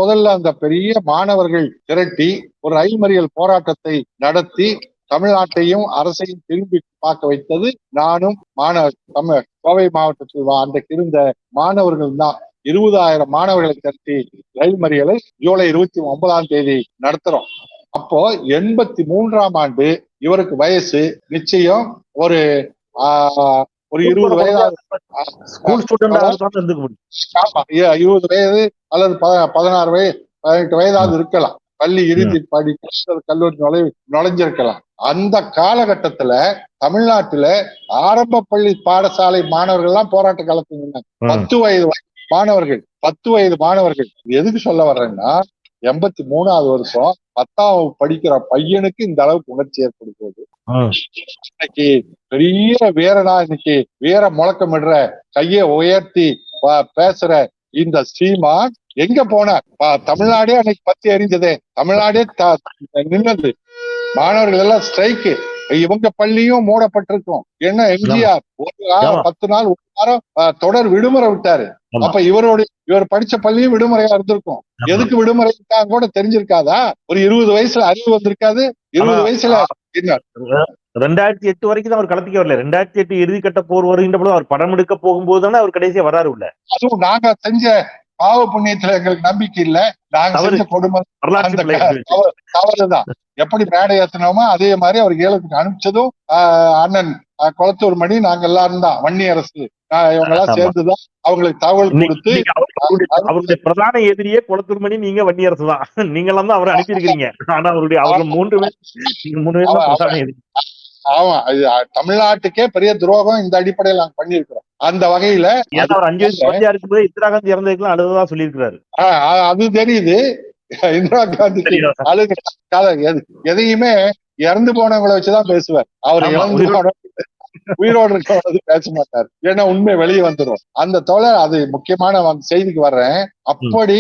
முதல்ல அந்த பெரிய மாணவர்கள் திரட்டி ஒரு ரயில் மறியல் போராட்டத்தை நடத்தி தமிழ்நாட்டையும் அரசையும் திரும்பி பார்க்க வைத்தது நானும் கோவை மாவட்டத்தில் அன்றைக்கு இருந்த மாணவர்கள் தான். 20,000 மாணவர்களை திரட்டி ரயில் மறியலை ஜூலை 29 நடத்துறோம். அப்போ 83ஆம் ஆண்டு இவருக்கு வயசு நிச்சயம் ஒரு 20 வயது, 20 வயது அல்லது 16 வயது, 18 வயதாவது இருக்கலாம். பள்ளி இறுதி படிக்க கல்லூரி நுழைஞ்சிருக்கலாம். அந்த காலகட்டத்துல தமிழ்நாட்டுல ஆரம்ப பள்ளி பாடசாலை மாணவர்கள் எல்லாம் போராட்ட காலத்துல நின்னாங்க. 10 வயது மாணவர்கள், 10 வயது மாணவர்கள். எதுக்கு சொல்ல வர்றேன்னா, 83வது வருஷம் 10ஆம் படிக்கிற பையனுக்கு இந்த அளவுக்கு உணர்ச்சி ஏற்படுகிறது. இன்னைக்கு பெரிய வீரனா, இன்னைக்கு வீர முழக்கமிடுற, கையை உயர்த்தி பேசுற இந்த சீமான் எங்க போனார்? தமிழ்நாடே அன்னைக்கு பத்தி எரிஞ்சதே, தமிழ்நாடே நின்னது, மாணவர்கள் எல்லாம் ஸ்ட்ரைக்கு. இவங்க பள்ளியும் மூடப்பட்டிருக்கும். என்ன எம்ஜிஆர் 10 நாள் 1 வாரம் தொடர் விடுமுறை விட்டாரு. அப்ப இவர் படிச்ச பள்ளியும் விடுமுறையா இருந்திருக்கும். எதுக்கு விடுமுறை கூட தெரிஞ்சிருக்காதா? ஒரு 20 வயசுல அறிவு வந்திருக்காது. 20 வயசுல என்ன 2008 வரைக்கும் தான் அவர் களத்துக்கு வரல. 2008 இறுதிக்கட்ட போர் வருகின்ற பொழுது அவர் படம் எடுக்க போகும்போது தானே அவர் கடைசியா வராரு உள்ள. அதுவும் நாங்க செஞ்ச பாவ புண்ணியத்துல எங்களுக்கு நம்பிக்கை இல்ல. நாங்க செஞ்ச கொடுமை தவறுதான். எப்படி மேடை ஏத்தினோமோ அதே மாதிரி அவர் ஏலத்துக்கு அனுப்பிச்சதும் அண்ணன் குளத்தூர் மணி, நாங்க எல்லாரும் தான், வன்னி அரசு இவங்க எல்லாம் சேர்ந்துதான் அவங்களுக்கு தகவல் கொடுத்து. அவருடைய பிரதான எதிரியே குளத்தூர் மணி, நீங்க வன்னி அரசு தான். நீங்க எல்லாம் தான் அவரை அனுப்பியிருக்கிறீங்க. ஆனா அவர்கள் 3 பேர் ஆமா, இது தமிழ்நாட்டுக்கே பெரிய துரோகம் இந்த அடிப்படையில் நாங்க பண்ணிருக்கிறோம். அந்த வகையில 5 வயசு இருக்கும்போது இந்திரா காந்தி இறந்ததுக்குலாம் அழுததா சொல்லியிருக்கிறாரு. அது தெரியுது. இந்திரா காந்தி அழுகு எதையுமே இறந்து போனவங்களை வச்சுதான் பேசுவார். அவர் உயிரோடு இருக்கவங்க பேச மாட்டார். ஏன்னா உண்மை வெளியே வந்துடும். அந்த தோழர், அது முக்கியமான செய்திக்கு வர்றேன். அப்படி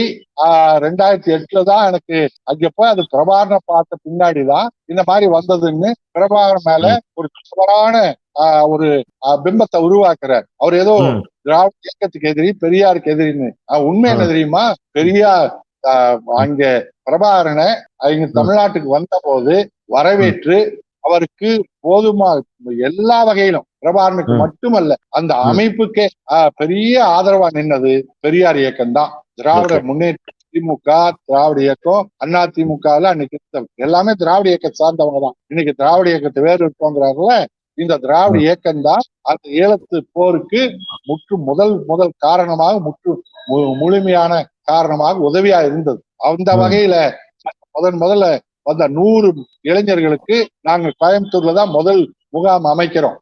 2008 தான் எனக்கு அங்க போய் அது பிரபாகரனை பார்த்த பின்னாடிதான் இந்த மாதிரி வந்ததுன்னு பிரபாகரன் மேல ஒரு தவறான ஒரு பிம்பத்தை உருவாக்குறார். அவர் ஏதோ திராவிட இயக்கத்துக்கு எதிரி, பெரியாருக்கு எதிரின்னு. உண்மை என்ன தெரியுமா? பெரியார் அங்க பிரபாகரனை இங்க தமிழ்நாட்டுக்கு வந்த போது வரவேற்று அவருக்கு போதுமா எல்லா வகையிலும், பிரபாகரனுக்கு மட்டுமல்ல அந்த அமைப்புக்கே பெரிய ஆதரவா நின்னது பெரியார் இயக்கம் தான். திராவிட முன்னேற்ற திமுக, திராவிட இயக்கம், அண்ணா திமுகல அன்னைக்கு எல்லாமே திராவிட இயக்கம் சார்ந்தவங்க தான். இன்னைக்கு திராவிட இயக்கத்தை வேறு இருக்கோங்கிறாங்கல்ல, இந்த திராவிட இயக்கம் தான் அந்த ஈழத்து போருக்கு முதல் காரணமாக, முழுமையான காரணமாக உதவியா இருந்தது. அந்த வகையில முதல்ல வந்த 100 இளைஞர்களுக்கு நாங்க கோயம்புத்தூர்ல தான் முதல் முகாம் அமைக்கிறோம்.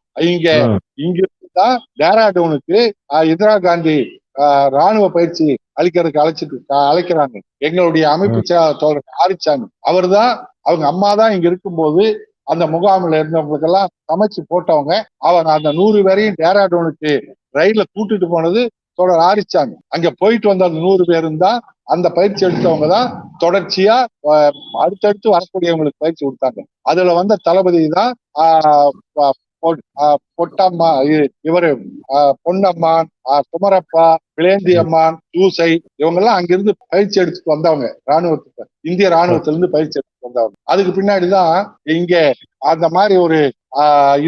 இங்கிருந்துதான் டேராடூனுக்கு இந்திரா காந்தி ராணுவ பயிற்சி அளிக்கிறதுக்கு அழைக்கிறாங்க. எங்களுடைய அமைப்பு தோழர் ஆரிச்சாமி, அவர் தான், அவங்க அம்மா தான் இங்க இருக்கும்போது அந்த முகாமில் இருந்தவங்களுக்கு எல்லாம் சமைச்சு போட்டவங்க. அவங்க அந்த 100 பேரையும் டேராடூனுக்கு ரயில்ல கூட்டிட்டு போனது தோழர் ஆரிச்சாமி. அங்க போயிட்டு வந்த அந்த 100 பேரும் தான் அந்த பயிற்சி எடுத்தவங்க தான் தொடர்ச்சியா அடுத்தடுத்து வரக்கூடியவங்களுக்கு பயிற்சி கொடுத்தாங்க. அதுல வந்த தளபதி தான் பொட்டம்மா, இவரு பொன்னம்மான், குமரப்பா, விலேந்தி அம்மான், சூசை, இவங்க எல்லாம் அங்கிருந்து பயிற்சி எடுத்துட்டு வந்தவங்க. ராணுவத்துக்கு, இந்திய ராணுவத்துல இருந்து பயிற்சி எடுத்துட்டு வந்தவங்க. அதுக்கு பின்னாடிதான் இங்க அந்த மாதிரி ஒரு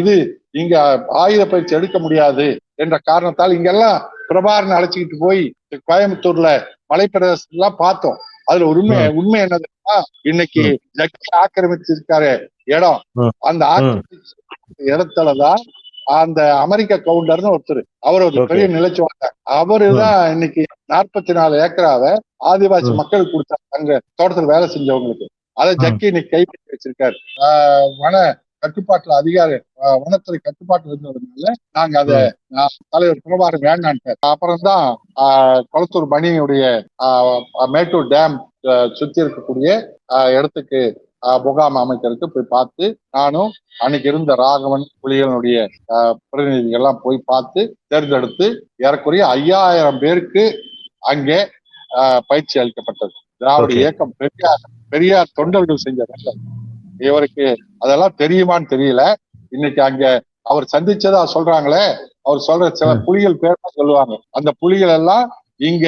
இது இங்க ஆயுத பயிற்சி எடுக்க முடியாது என்ற காரணத்தால் இங்கெல்லாம் பிரபாகரன் அழைச்சிக்கிட்டு போய் கோயம்புத்தூர்ல மலைப்பிரதேசம் பார்த்தோம். அதுல உண்மை என்னதுன்னா, இன்னைக்கு ஜக்கி ஆக்கிரமிச்சிருக்காரு இடம், அந்த ஆக்கிரமிச்ச இடத்துலதான் அந்த அமெரிக்க கவுண்டர்னு ஒருத்தர், அவர் ஒரு பெரிய நிலச்சுவாங்க, அவருதான் இன்னைக்கு 44 ஏக்கராவை ஆதிவாசி மக்களுக்கு கொடுத்தாரு அங்க தோட்டத்துல வேலை செஞ்சவங்களுக்கு. அதை ஜக்கி இன்னைக்கு கைப்பற்றி வச்சிருக்காரு. வன கட்டுப்பாட்டுல வனத்துறை கட்டுப்பாட்டுல இருந்ததுனால நாங்க அதை தலைவர் பிரபாகரன் வேண்டான்ட்டார். அப்புறம்தான் கொளத்தூர் மணியுடைய மேட்டூர் டேம் சுத்தி இருக்கக்கூடிய இடத்துக்கு முகாம் அமைக்கிறதுக்கு போய் பார்த்து, நானும் அன்னைக்கு இருந்த ராகவன் புலிகளுடைய பிரதிநிதிகள் எல்லாம் போய் பார்த்து தேர்ந்தெடுத்து ஏறக்குறைய 5000 பேருக்கு அங்கே பயிற்சி அளிக்கப்பட்டது. திராவிட இயக்கம் பெரியார் தொண்டர்கள் செஞ்ச வேலை. இவருக்கு அதெல்லாம் தெரியுமான்னு தெரியல. இன்னைக்கு அங்க அவர் சந்திச்சதா சொல்றாங்களே, அவர் சொல்ற சில புலிகள் பேர் தான் சொல்லுவாங்க. அந்த புலிகள் எல்லாம் இங்க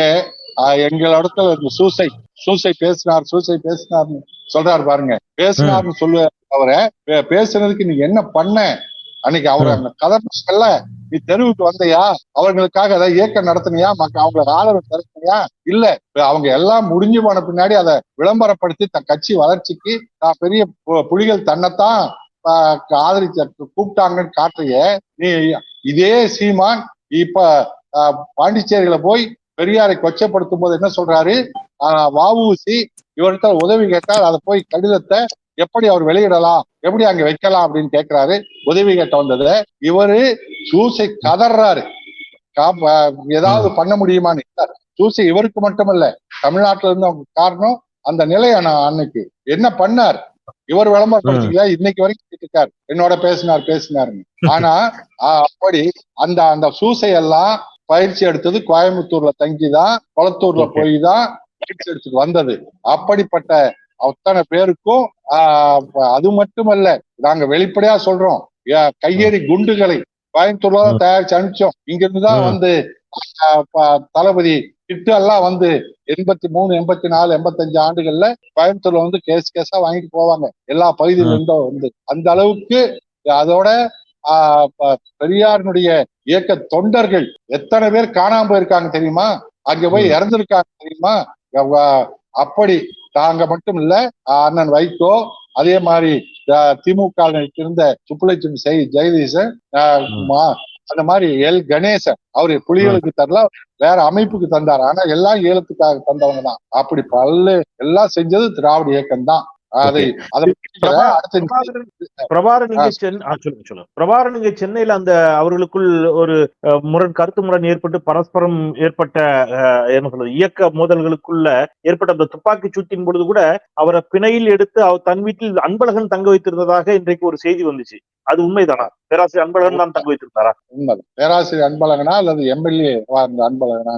எங்களிடத்துல சூசை பேசினார் சொல்றாரு பாருங்க. பேசினார்னு சொல்லுவார் தவிர பேசுறதுக்கு நீ என்ன பண்ண, அன்னைக்கு அவர் அந்த கதை நீ தெருவுக்கு வந்தையா, அவர்களுக்காக அதை இயக்கம் நடத்தினியா, அவங்களுக்கு ஆதரவு தரத்தினியா, இல்ல அவங்க எல்லாம் முடிஞ்சு போன பின்னாடி அதை விளம்பரப்படுத்தி தன் கட்சி வளர்ச்சிக்கு பெரிய புலிகள் தன்னைத்தான் ஆதரிச்சு கூப்பிட்டாங்கன்னு காட்டுறிய நீ. இதே சீமான் இப்ப பாண்டிச்சேரியில போய் பெரியாரை கொச்சப்படுத்தும் போது என்ன சொல்றாரு, வஉசி இவர்கிட்ட உதவி கேட்டால் அதை போய் கடிதத்தை எப்படி அவர் வெளியிடலாம், எப்படி அங்க வைக்கலாம் அப்படின்னு கேட்கிறாரு. உதவி கேட்ட வந்தது இவரு சூசை கதறாரு, ஏதாவது பண்ண முடியுமான்னு. சூசை இவருக்கு மட்டுமல்ல, தமிழ்நாட்டுல இருந்து அவங்க காரணம் அந்த நிலையான அன்னைக்கு என்ன பண்ணார், இவர் விளம்பரப்படுத்திக்கல, இன்னைக்கு வரைக்கும் இருக்காரு என்னோட பேசினாருன்னு. ஆனா அப்படி அந்த சூசை எல்லாம் பயிற்சி எடுத்தது கோயம்புத்தூர்ல தங்கிதான், கொளத்தூர்ல போய் தான் பயிற்சி எடுத்துட்டு வந்தது. அப்படிப்பட்ட அத்தனை பேருக்கும் அது மட்டுமல்ல, நாங்க வெளிப்படையா சொல்றோம், கையெறி குண்டுகளை கோயம்புத்தூர்ல தான் தயாரிச்சு அனுப்பிச்சோம். இங்க இருந்துதான் வந்து தளபதி கிட்டு எல்லாம் வந்து 83, 84, 85 ஆண்டுகள்ல கோயம்புத்தூர்ல வந்து கேஸா வாங்கிட்டு போவாங்க எல்லா பகுதியில இருந்தும் வந்து. அந்த அளவுக்கு அதோட பெரியாரினுடைய இயக்க தொண்டர்கள் எத்தனை பேர் காணாம போயிருக்காங்க தெரியுமா, அங்க போய் இறந்திருக்காங்க தெரியுமா. அப்படி தாங்க மட்டும் இல்ல, அண்ணன் வைகோ, அதே மாதிரி திமுக இருந்த சுப்புலட்சுமி ஜெகதீசன், அந்த மாதிரி எல் கணேசன், அவரு புலிகளுக்கு தரல, வேற அமைப்புக்கு தந்தார். ஆனா எல்லாம் ஈழத்துக்காக தந்தவங்க தான். அப்படி எல்லாம் செஞ்சது திராவிட இயக்கம் தான். பிரபாகரன் இங்க சென்னையில அந்த அவர்களுக்குள் ஒரு கருத்து முரண் ஏற்பட்டு பரஸ்பரம் ஏற்பட்ட என்ன சொல்றது இயக்க மோதல்களுக்குள்ள ஏற்பட்ட அந்த துப்பாக்கி சூட்டின் பொழுது கூட அவரை பிணையில் எடுத்து அவர் தன் வீட்டில் அன்பழகன் தங்க வைத்திருந்ததாக இன்றைக்கு ஒரு செய்தி வந்துச்சு. அது உண்மைதானா? பேராசிரியர் அன்பழகன் தான் தங்க வைத்திருந்தாரா? உண்மை. பேராசிரியர் அன்பழகனா அல்லது எம்எல்ஏ அன்பழகனா?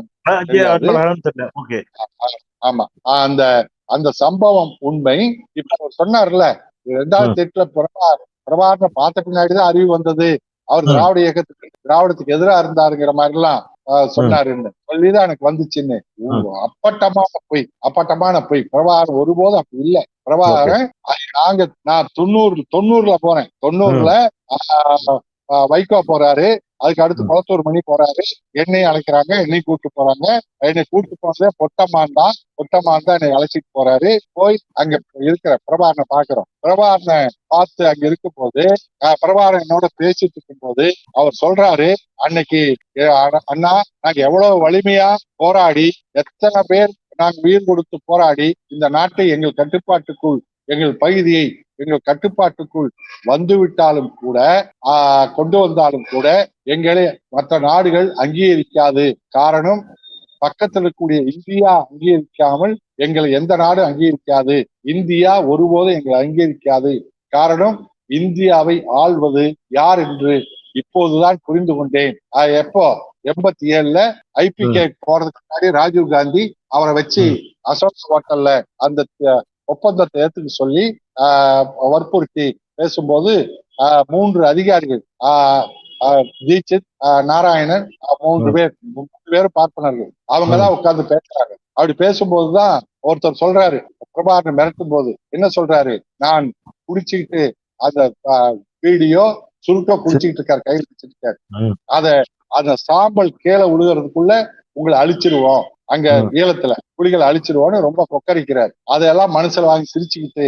ஆமா, அந்த சம்பவம் உண்மை. இப்ப அவர் சொன்னார்ல, 2008 பிரபாகரனை பார்த்த பின்னாடிதான் அறிவு வந்தது, அவர் திராவிடத்துக்கு எதிராக இருந்தாருங்கிற மாதிரி எல்லாம் சொன்னாருன்னு சொல்லிதான் எனக்கு வந்துச்சுன்னு. அப்பட்டமான பொய். பிரபாகரன் ஒருபோதும் அப்படி இல்லை. பிரபாகரன் நான் 90ல போறேன், 90ல வைகோ போறாரு, அதுக்கு அடுத்து கொளத்தூர் மணி போறாரு, என்னையும் அழைக்கிறாங்க, என்னையும் கூப்பிட்டு போறாங்க. என்னை கூப்பிட்டு போனதே பொட்டமான் தான் என்னை அழைச்சிட்டு போறாரு. போய் அங்க இருக்கிற பிரபாகரனை பாக்குறோம். பிரபாகரனை பார்த்து அங்க இருக்கும் போது, பிரபாகரன் என்னோட பேசிட்டு இருக்கும் போது அவர் சொல்றாரு, அன்னைக்கு அண்ணா நாங்க எவ்வளவு வலிமையா போராடி, எத்தனை பேர் நாங்க உயிர் கொடுத்து போராடி இந்த நாட்டை எங்கள் கட்டுப்பாட்டுக்குள், எங்கள் பகுதியை எங்கள் கட்டுப்பாட்டுக்குள் வந்துவிட்டாலும் கூட, கொண்டு வந்தாலும் கூட எங்களை மற்ற நாடுகள் அங்கீகரிக்காது. காரணம், பக்கத்தில் இருக்கக்கூடிய இந்தியா அங்கீகரிக்காமல் எங்களை எந்த நாடு அங்கீகரிக்காது. இந்தியா ஒருபோதும் எங்களை அங்கீகரிக்காது. காரணம், இந்தியாவை ஆள்வது யார் என்று இப்போதுதான் புரிந்து கொண்டேன். எப்போ 87ல IPK போறதுக்கு முன்னாடி ராஜீவ் காந்தி அவரை வச்சு அசோக் ஹோட்டல்ல அந்த ஒப்பந்தத்தை ஏத்துக்க சொல்லி வற்புறுத்தி பேசும்போது 3 அதிகாரிகள், தீட்சித், நாராயணன், 3 பேரும் பார்ப்பனர்கள். அவங்கதான் உட்கார்ந்து பேசுறாங்க. அப்படி பேசும்போதுதான் ஒருத்தர் சொல்றாரு, பிரபாகரன் மிரட்டும் போது என்ன சொல்றாரு, நான் குடிச்சுக்கிட்டு அந்த வீடியோ சுருக்க குடிச்சுக்கிட்டு இருக்காரு, கையில் வச்சுட்டு இருக்காரு, அந்த சாம்பல் கீழே விழுகிறதுக்குள்ள உங்களை அழிச்சிருவோம், அங்க ஈழத்துல புலிகளை அழிச்சிருவோம்னு ரொம்ப கொக்கரிக்கிறார். அதையெல்லாம் மனசுல வாங்கி சிரிச்சுக்கிட்டு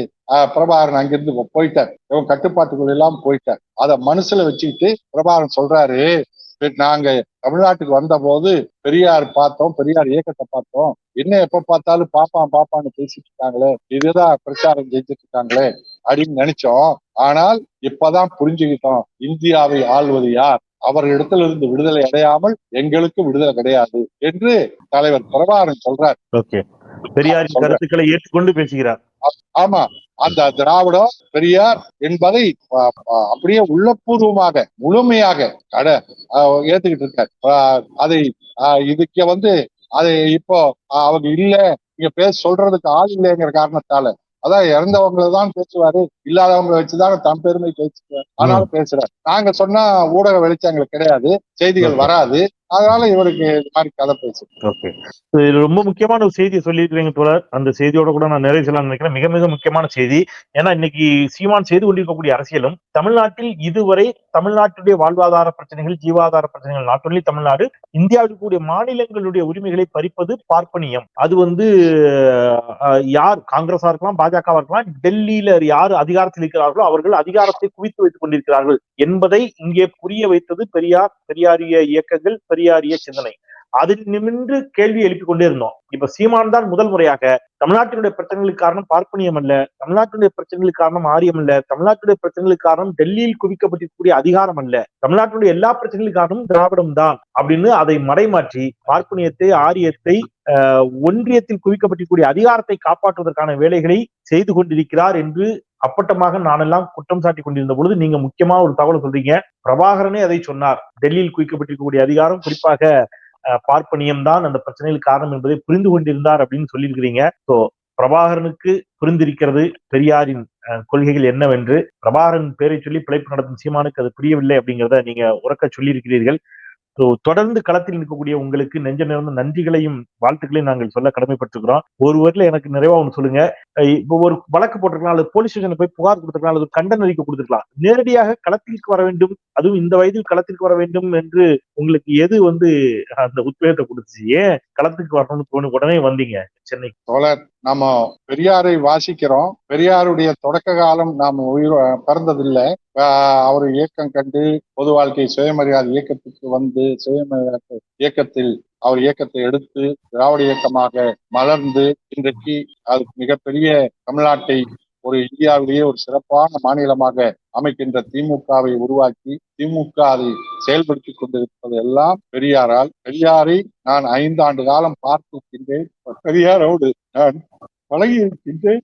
பிரபாகரன் அங்கிருந்து போயிட்டார், இவன் கட்டுப்பாட்டுக்குள்ள எல்லாம் போயிட்டார். அத மனசுல வச்சுக்கிட்டு பிரபாகரன் சொல்றாரு, நாங்க தமிழ்நாட்டுக்கு வந்த போது பெரியார் பார்த்தோம், பெரியார் இயக்கத்தை பார்த்தோம், என்ன எப்ப பார்த்தாலும் பாப்பான்னு பேசிட்டு இருக்காங்களே, இதுதான் பிரச்சாரம் செஞ்சுட்டு இருக்காங்களே அப்படின்னு நினைச்சோம். ஆனால் இப்பதான் புரிஞ்சுக்கிட்டோம், இந்தியாவை ஆள்வது யார், அவர்களிடத்துல இருந்து விடுதலை அடையாமல் எங்களுக்கு விடுதலை கிடையாது என்று தலைவர் பிரபாகரன் சொல்றார். பெரியாரின் கருத்துக்களை ஏற்றுக்கொண்டு பேசுகிறார். ஆமா, அந்த திராவிடம் பெரியார் என்பதை அப்படியே உள்ளபூர்வமாக முழுமையாக ஏத்துக்கிட்டு இருக்காரு. அதை இதுக்கு அதை இப்போ அவங்க இல்ல, இங்க சொல்றதுக்கு ஆள் இல்லைங்கிற காரணத்தால, அதான் இறந்தவங்களதான் பேசுவாரு, இல்லாதவங்களை வச்சுதான் தன் பெருமை பேசுவார், ஆனாலும் பேசுறாரு. நாங்க சொன்னா ஊடக வெளிச்சங்களுக்கு கிடையாது, செய்திகள் வராது, அதனால இவருக்கு இது மாதிரி கதை பேசு. ரொம்ப முக்கியமான ஒரு செய்தியை சொல்லியிருக்கிறீங்க தோழர். அந்த செய்தியோட கூட நான் நிறைவு செய்யலாம்னு நினைக்கிறேன். மிக மிக முக்கியமான செய்தி. ஏன்னா இன்னைக்கு சீமான் செய்து கொண்டிருக்கக்கூடிய அரசியலும் தமிழ்நாட்டில் இதுவரை தமிழ்நாட்டுடைய வாழ்வாதார பிரச்சனைகள், ஜீவாதார பிரச்சனைகள், நாட் ஒன்லி தமிழ்நாடு, இந்தியாவில் கூடிய மாநிலங்களுடைய உரிமைகளை பறிப்பது பார்ப்பனியம். அது யார் காங்கிரஸா இருக்கலாம், பாஜகவா இருக்கலாம், டெல்லியில யார் அதிகாரத்தில் இருக்கிறார்களோ அவர்கள் அதிகாரத்தை குவித்து வைத்துக் கொண்டிருக்கிறார்கள் என்பதை இங்கே புரிய வைத்தது பெரியாரிய இயக்கங்கள், பெரியாரிய சிந்தனை. அதில் நின்று கேள்வி எழுப்பிக் கொண்டே இருந்தோம். இப்ப சீமான் தான் முதல் முறையாக தமிழ்நாட்டினுடைய பிரச்சனைகளுக்கு காரணம் பார்ப்பனியம் அல்ல, தமிழ்நாட்டுடைய பிரச்சனைகளுக்கு காரணம் ஆரியம் அல்ல, தமிழ்நாட்டுடைய பிரச்சனைகளுக்கு காரணம் டெல்லியில் குவிக்கப்பட்டிருக்கக்கூடிய அதிகாரம் அல்ல, தமிழ்நாட்டுடைய எல்லா பிரச்சனைகளுக்கு காரணம் திராவிடம் தான் அப்படின்னு அதை மடைமாற்றி பார்ப்பனியத்தை, ஆரியத்தை, ஒன்றியத்தில் குவிக்கப்பட்டிருக்கூடிய அதிகாரத்தை காப்பாற்றுவதற்கான வேலைகளை செய்து கொண்டிருக்கிறார் என்று அப்பட்டமாக நானெல்லாம் குற்றம் சாட்டி கொண்டிருந்த பொழுது நீங்க முக்கியமா ஒரு தகவல் சொல்றீங்க. பிரபாகரனே அதை சொன்னார், டெல்லியில் குவிக்கப்பட்டிருக்கக்கூடிய அதிகாரம் குறிப்பாக பார்ப்பனியம் தான் அந்த பிரச்சனைகளுக்கு காரணம் என்பதை புரிந்து கொண்டிருந்தார் அப்படின்னு சொல்லியிருக்கிறீங்க. சோ பிரபாகரனுக்கு புரிந்திருக்கிறது பெரியாரின் கொள்கைகள் என்னவென்று. பிரபாகரன் பேரை சொல்லி பிழைப்பு நடத்தும் சீமானுக்கு அது புரியவில்லை அப்படிங்கிறத நீங்க உறக்க சொல்லியிருக்கிறீர்கள். தொடர்ந்து களத்தில் நிற்கக்கூடிய உங்களுக்கு நெஞ்ச நிறைந்த நன்றிகளையும் வாழ்த்துக்களையும் நாங்கள் சொல்ல கடமைப்பட்டிருக்கிறோம். ஒரு வரையில எனக்கு நிறைவா ஒண்ணு சொல்லுங்க. இப்போ ஒரு வழக்கு போட்டிருக்கலாம், அல்லது போலீஸ் ஸ்டேஷன்ல போய் புகார் கொடுத்துருக்கலாம், அல்லது கண்டன அறிக்கை கொடுத்துருக்கலாம். நேரடியாக களத்திற்கு வர வேண்டும், அதுவும் இந்த வயதில் களத்திற்கு வர வேண்டும் என்று உங்களுக்கு எது அந்த உத்வேகத்தை கொடுத்துச்சு? ஏன் களத்துக்கு வரணும்னு தோணு உடனே வந்தீங்க சென்னை? தோழர், நாம பெரியாரை வாசிக்கிறோம், பெரியாருடைய தொடக்க காலம் நாம பிறந்ததில்லை. அவர் இயக்கம் கண்டு பொது வாழ்க்கை சுயமரியாதை இயக்கத்துக்கு வந்து சுயமரியாதை இயக்கத்தில் அவர் இயக்கத்தை எடுத்து திராவிட இயக்கமாக மலர்ந்து இன்றைக்கு அது மிகப்பெரிய தமிழ்நாட்டை ஒரு இந்தியாவிலேயே ஒரு சிறப்பான மாநிலமாக அமைக்கின்ற திமுகவை உருவாக்கி திமுக அதை செயல்படுத்தி கொண்டிருப்பது எல்லாம் பெரியாரால். பெரியாரை நான் 5 ஆண்டு காலம் பார்த்திருக்கின்றேன், பெரியாரோடு நான் பழகி இருக்கின்றேன்,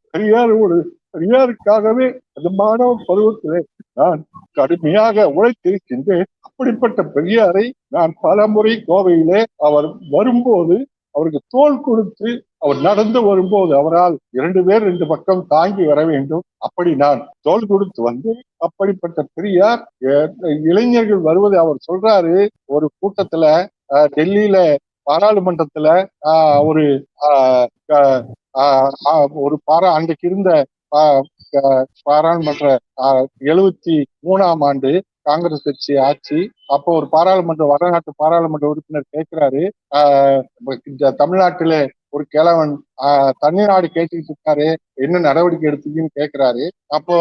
பெரியாருக்காகவே அந்த மாணவ பருவத்திலே நான் கடுமையாக உழைத்திருக்கின்றேன். அப்படிப்பட்ட பெரியாரை நான் பல முறை கோவையிலே அவர் வரும்போது அவருக்கு தோள் கொடுத்து அவர் நடந்து வரும்போது அவரால் 2 பேர் 2 பக்கம் தாங்கி வர வேண்டும், அப்படி நான் தோள் கொடுத்து வந்து அப்படிப்பட்ட பெரியார் இளைஞர்கள் வருவதை அவர் சொல்றாரு. ஒரு கூட்டத்துல டெல்லியில பாராளுமன்றத்துல அன்றைக்கு இருந்த பாராளுமன்ற 73ஆம் ஆண்டு காங்கிரஸ் கட்சி ஆட்சி. அப்போ ஒரு வடநாட்டு பாராளுமன்ற உறுப்பினர் கேட்கிறாரு, தமிழ்நாட்டில ஒரு கிழவன் தண்ணீர் கேட்டுக்கிட்டு இருக்காரு, என்ன நடவடிக்கை எடுத்தீங்கன்னு கேட்கிறாரு. அப்போ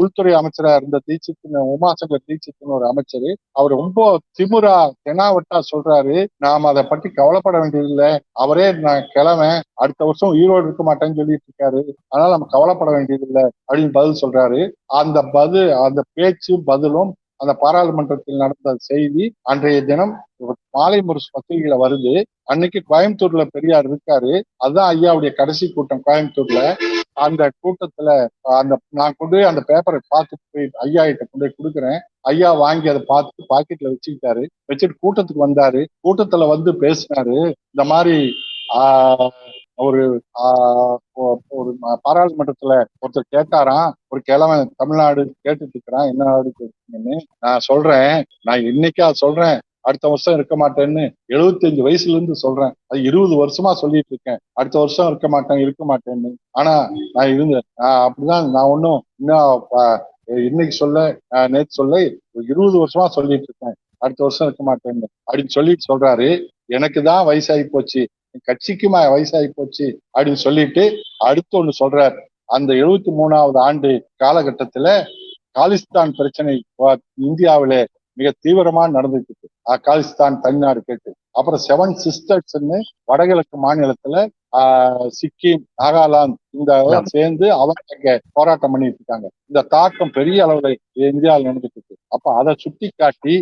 உள்துறை அமைச்சரா இருந்த உமாசங்கர் தீட்சித்னு ஒரு அமைச்சர், அவர் ரொம்ப திமுறா தெனாவட்டா சொல்றாரு, நாம அதை பற்றி கவலைப்பட வேண்டியதில்லை, அவரே நான் கிழவன் அடுத்த வருஷம் ஈரோடு இருக்க மாட்டேன்னு சொல்லிட்டு இருக்காரு, அதனால நம்ம கவலைப்பட வேண்டியதில்லை அப்படின்னு பதில் சொல்றாரு. அந்த பேச்சும் பதிலும் அந்த பாராளுமன்றத்தில் நடந்த செய்தி அன்றைய தினம் மாலை முரசு பத்திரிகையில வருது. அன்னைக்கு கோயம்புத்தூர்ல பெரியார் இருக்காரு, அதுதான் ஐயாவுடைய கடைசி கூட்டம் கோயம்புத்தூர்ல. அந்த கூட்டத்துல நான் கொண்டு போய் அந்த பேப்பரை பார்த்துட்டு போய் ஐயா கிட்ட கொண்டு போய் கொடுக்குறேன். ஐயா வாங்கி அதை பார்த்துட்டு பாக்கெட்ல வச்சுட்டு கூட்டத்துக்கு வந்தாரு. கூட்டத்துல வந்து பேசினாரு, இந்த மாதிரி ஒரு ஒரு பாராளுமன்றத்துல ஒருத்தர் கேட்டாராம், ஒரு கிழவன் தமிழ்நாடு கேட்டுட்டு இருக்கிறான், என்ன நாடு கேட்டீங்கன்னு. நான் சொல்றேன், நான் இன்னைக்கா சொல்றேன் அடுத்த வருஷம் இருக்க மாட்டேன்னு 75 வயசுல இருந்து சொல்றேன். அது 20 வருஷமா சொல்லிட்டு இருக்கேன், அடுத்த வருஷம் இருக்க மாட்டேன்னு. ஆனா நான் இருந்தேன், அப்படிதான். நான் ஒன்னும் இன்னும் இன்னைக்கு சொல்ல, நேற்று சொல்ல, 20 வருஷமா சொல்லிட்டு இருக்கேன் அடுத்த வருஷம் இருக்க மாட்டேன்னு அப்படின்னு சொல்லிட்டு சொல்றாரு. எனக்கு தான் வயசாகி போச்சு, கட்சிக்குமா வயசாகி போச்சு அப்படின்னு சொல்லிட்டு அடுத்து ஒண்ணு சொல்றாரு. அந்த 73வது ஆண்டு காலகட்டத்துல காலிஸ்தான் பிரச்சனை இந்தியாவில மிக தீவிரமா நடந்துட்டு இருக்கு. காலிஸ்தான் தனிநாடு கேட்டு. அப்புறம் 7 சிஸ்டர்ஸ்ன்னு வடகிழக்கு மாநிலத்துல சிக்கிம், நாகாலாந்து இந்த சேர்ந்து அவங்க போராட்டம் பண்ணிட்டு இருக்காங்க. இந்த தாக்கம் பெரிய அளவுல இந்தியாவில் நடந்துட்டு இருக்கு. அப்ப அதை சுட்டி காட்டி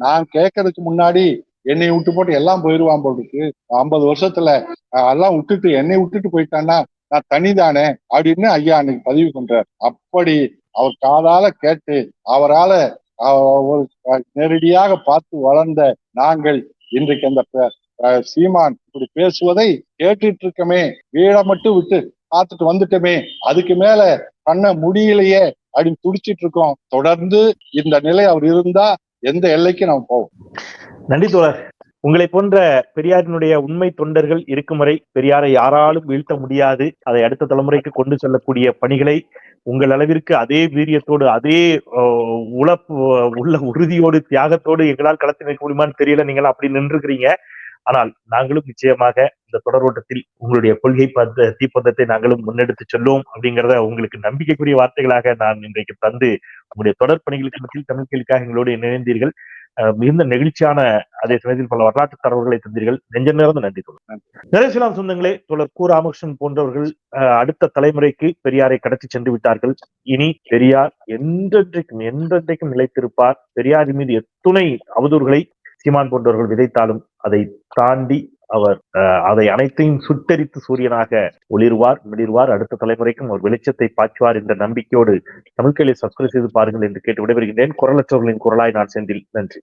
நான் கேட்கறதுக்கு முன்னாடி என்னை விட்டு போட்டு எல்லாம் போயிருவான் போல் இருக்கு, 50 வருஷத்துல எல்லாம் விட்டுட்டு என்னை விட்டுட்டு போயிட்டான்னா நான் தனிதானே அப்படின்னு ஐயா அன்னைக்கு பதிவு பண்றார். அப்படி அவர் காதால கேட்டு அவரால நேரடியாக பார்த்து வளர்ந்த நாங்கள் இன்றைக்கு அந்த சீமான் இப்படி பேசுவதை கேட்டுட்டு இருக்கமே, வீடை மட்டும் விட்டு பார்த்துட்டு வந்துட்டோமே, அதுக்கு மேல பண்ண முடியலையே அப்படின்னு துடிச்சிட்டு இருக்கோம். தொடர்ந்து இந்த நிலை அவர் இருந்தா எந்த எல்லைக்கு நாம் போவோம். நன்றி தோழர். உங்களை போன்ற பெரியாரினுடைய உண்மை தொண்டர்கள் இருக்கும் வரை பெரியாரை யாராலும் வீழ்த்த முடியாது. அதை அடுத்த தலைமுறைக்கு கொண்டு செல்லக்கூடிய பணிகளை உங்கள் அளவிற்கு அதே வீரியத்தோடு, அதே உள்ள உறுதியோடு, தியாகத்தோடு எங்களால் களத்தில் வைக்க முடியுமான்னு தெரியல. நீங்கள் அப்படி நின்றுக்கிறீங்க. ஆனால் நாங்களும் நிச்சயமாக இந்த தொடரோட்டத்தில் உங்களுடைய கொள்கை தீப்பந்தத்தை நாங்களும் முன்னெடுத்து செல்வோம் அப்படிங்கிறத உங்களுக்கு நம்பிக்கைக்குரிய வார்த்தைகளாக நான் இன்றைக்கு தந்து உங்களுடைய தொடர் பணிகளுக்கு மத்தியில் தமிழ்களுக்காக எங்களோடு இணைந்தீர்கள். மிகுந்த நெகிழ்ச்சியான, அதே சமயத்தில் பல வரலாற்று தரவுகளை தந்தீர்கள். நெஞ்ச நேர்ந்த நன்றி தோழர். நிறைய சொந்தங்களே, தோழர் கு. ராமகிருஷ்ணன் போன்றவர்கள் அடுத்த தலைமுறைக்கு பெரியாரை கடத்தி சென்று விட்டார்கள். இனி பெரியார் என்றென்றைக்கும் நிலைத்திருப்பார். பெரியாரின் மீது எத்துணை அவதூறுகளை சீமான் போன்றவர்கள் விதைத்தாலும் அதை தாண்டி அவர் அதை அனைத்தையும் சுட்டரித்து சூரியனாக ஒளிர்வார், மிளிர்வார். அடுத்த தலைமுறைக்கும் ஒரு வெளிச்சத்தை பாய்ச்சுவார் என்ற நம்பிக்கையோடு தமிழ்களை சப்ஸ்கிரைப் செய்து பாருங்கள் என்று கேட்டு விடைபெறுகின்றேன். குரலற்றவர்களின் குரலாய் நான் செந்தில். நன்றி.